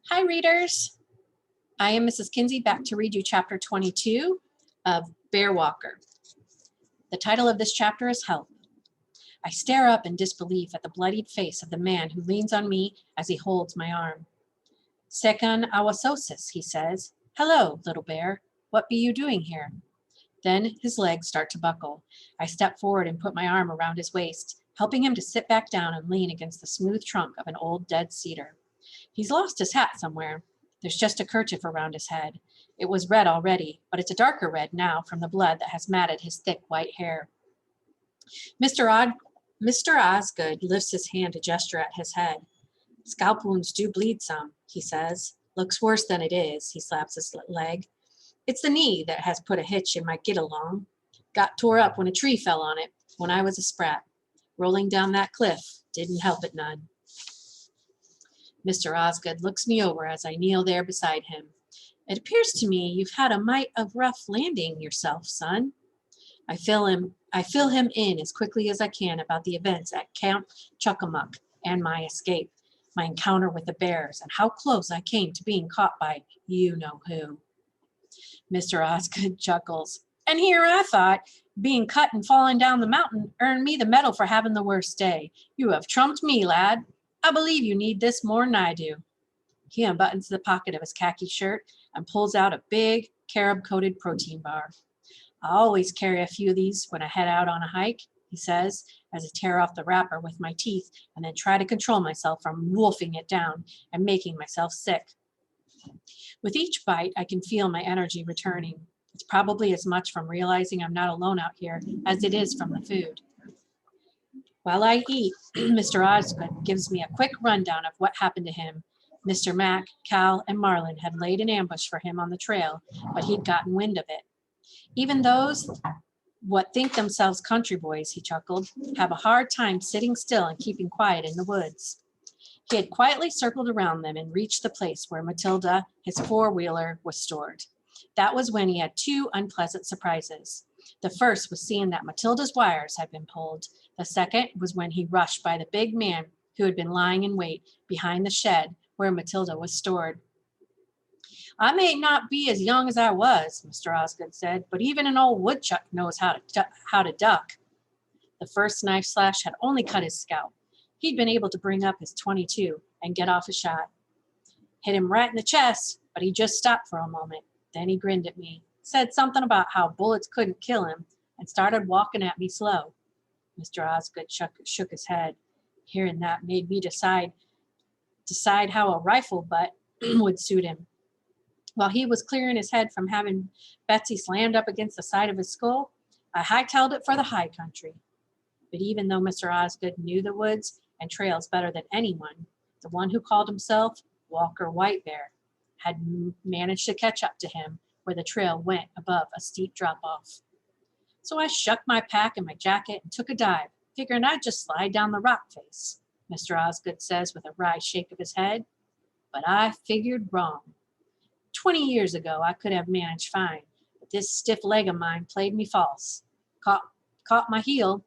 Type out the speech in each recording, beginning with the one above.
Hi, readers. I am Mrs. Kinsey, back to read you chapter 22 of Bearwalker. The title of this chapter is Help. I stare up in disbelief at the bloodied face of the man who leans on me as he holds my arm. Sekan awasosis, he says. Hello, little bear. What be you doing here? Then his legs start to buckle. I step forward and put my arm around his waist, helping him to sit back down and lean against the smooth trunk of an old dead cedar. He's lost his hat somewhere. There's just a kerchief around his head. It was red already, but it's a darker red now from the blood that has matted his thick white hair. Mr. Osgood lifts his hand to gesture at his head. Scalp wounds do bleed some, he says. Looks worse than it is, he slaps his leg. It's the knee that has put a hitch in my get-along. Got tore up when a tree fell on it when I was a sprat. Rolling down that cliff didn't help it none. Mr. Osgood looks me over as I kneel there beside him. It appears to me you've had a mite of rough landing yourself, son. I fill him in as quickly as I can about the events at Camp Chuckamuck and my escape, my encounter with the bears, and how close I came to being caught by you-know-who. Mr. Osgood chuckles. And here I thought being cut and falling down the mountain earned me the medal for having the worst day. You have trumped me, lad. I believe you need this more than I do. He unbuttons the pocket of his khaki shirt and pulls out a big carob-coated protein bar. I always carry a few of these when I head out on a hike, he says, as I tear off the wrapper with my teeth and then try to control myself from wolfing it down and making myself sick. With each bite, I can feel my energy returning. It's probably as much from realizing I'm not alone out here as it is from the food. While I eat, Mr. Osgood gives me a quick rundown of what happened to him. Mr. Mack, Cal, and Marlin had laid an ambush for him on the trail, but he'd gotten wind of it. Even those what think themselves country boys, he chuckled, have a hard time sitting still and keeping quiet in the woods. He had quietly circled around them and reached the place where Matilda, his four-wheeler, was stored. That was when he had two unpleasant surprises. The first was seeing that Matilda's wires had been pulled. The second was when he rushed by the big man who had been lying in wait behind the shed where Matilda was stored. I may not be as young as I was, Mr. Osgood said, but even an old woodchuck knows how to duck. The first knife slash had only cut his scalp. He'd been able to bring up his .22 and get off a shot. Hit him right in the chest, but he just stopped for a moment. Then he grinned at me, said something about how bullets couldn't kill him, and started walking at me slow. Mr. Osgood shook his head. Hearing that made me decide how a rifle butt would suit him. While he was clearing his head from having Betsy slammed up against the side of his skull, I hightailed it for the high country. But even though Mr. Osgood knew the woods and trails better than anyone, the one who called himself Walker White Bear had managed to catch up to him where the trail went above a steep drop-off. So I shucked my pack and my jacket and took a dive, figuring I'd just slide down the rock face, Mr. Osgood says with a wry shake of his head. But I figured wrong. 20 years ago, I could have managed fine, but this stiff leg of mine played me false. Caught my heel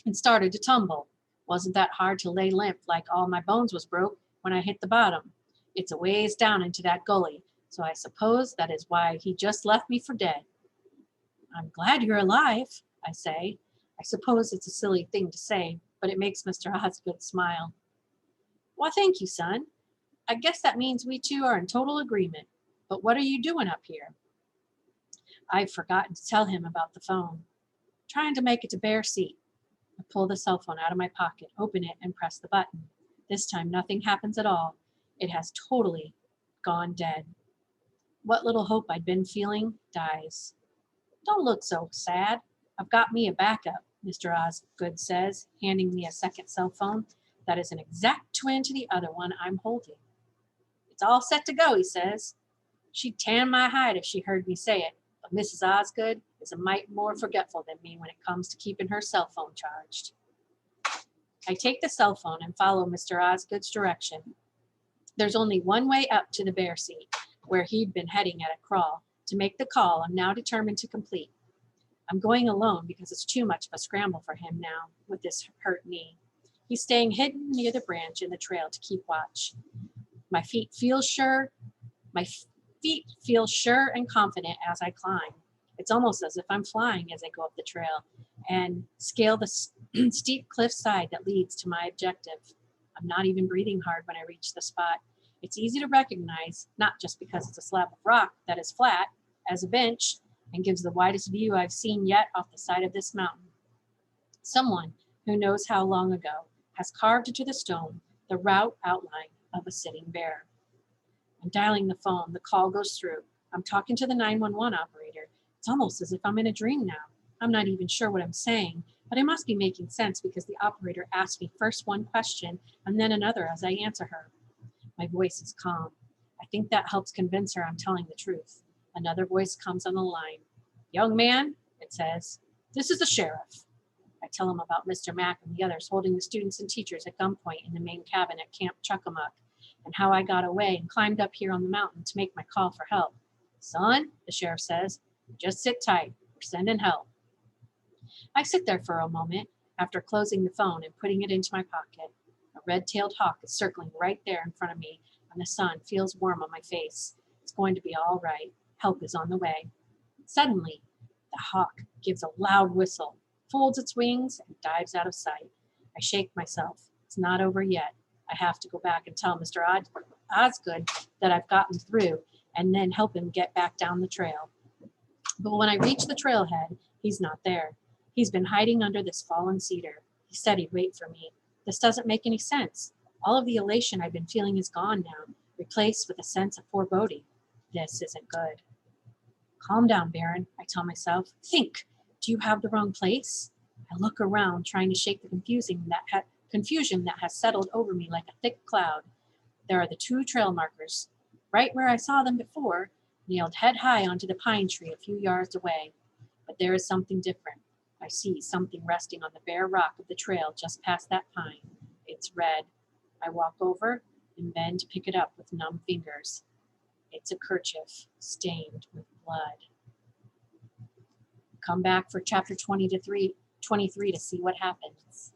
and started to tumble. Wasn't that hard to lay limp like all my bones was broke when I hit the bottom. It's a ways down into that gully, so I suppose that is why he just left me for dead. I'm glad you're alive, I say. I suppose it's a silly thing to say, but it makes Mr. Osgood smile. Why, thank you, son. I guess that means we two are in total agreement. But what are you doing up here? I'd forgotten to tell him about the phone. Trying to make it to Bear Seat. I pull the cell phone out of my pocket, open it, and press the button. This time nothing happens at all. It has totally gone dead. What little hope I'd been feeling dies. Don't look so sad. I've got me a backup, Mr. Osgood says, handing me a second cell phone that is an exact twin to the other one I'm holding. It's all set to go, he says. She'd tan my hide if she heard me say it, but Mrs. Osgood is a mite more forgetful than me when it comes to keeping her cell phone charged. I take the cell phone and follow Mr. Osgood's direction. There's only one way up to the Bear Seat, where he'd been heading at a crawl. To make the call, I'm now determined to complete. I'm going alone because it's too much of a scramble for him now with this hurt knee. He's staying hidden near the branch in the trail to keep watch. My feet feel sure. My feet feel sure and confident as I climb. It's almost as if I'm flying as I go up the trail and scale the steep cliffside that leads to my objective. I'm not even breathing hard when I reach the spot. It's easy to recognize, not just because it's a slab of rock that is flat as a bench and gives the widest view I've seen yet off the side of this mountain. Someone who knows how long ago has carved into the stone the route outline of a sitting bear. I'm dialing the phone. The call goes through. I'm talking to the 911 operator. It's almost as if I'm in a dream now. I'm not even sure what I'm saying, but I must be making sense because the operator asks me first one question and then another as I answer her. My voice is calm. I think that helps convince her I'm telling the truth. Another voice comes on the line. Young man, it says, this is the sheriff. I tell him about Mr. Mack and the others holding the students and teachers at gunpoint in the main cabin at Camp Chuckamuck, and how I got away and climbed up here on the mountain to make my call for help. Son, the sheriff says, just sit tight. We're sending help. I sit there for a moment after closing the phone and putting it into my pocket. A red-tailed hawk is circling right there in front of me, and the sun feels warm on my face. It's going to be all right. Help is on the way. Suddenly, the hawk gives a loud whistle, folds its wings, and dives out of sight. I shake myself. It's not over yet. I have to go back and tell Mr. Osgood that I've gotten through and then help him get back down the trail. But when I reach the trailhead, he's not there. He's been hiding under this fallen cedar. He said he'd wait for me. This doesn't make any sense. All of the elation I've been feeling is gone now, replaced with a sense of foreboding. This isn't good. Calm down, Baron, I tell myself. Think. Do you have the wrong place? I look around, trying to shake the confusion that has settled over me like a thick cloud. There are the 2 trail markers, right where I saw them before, nailed head high onto the pine tree a few yards away. But there is something different. I see something resting on the bare rock of the trail just past that pine. It's red. I walk over and bend to pick it up with numb fingers. It's a kerchief stained with blood. Come back for chapter 23 to see what happens.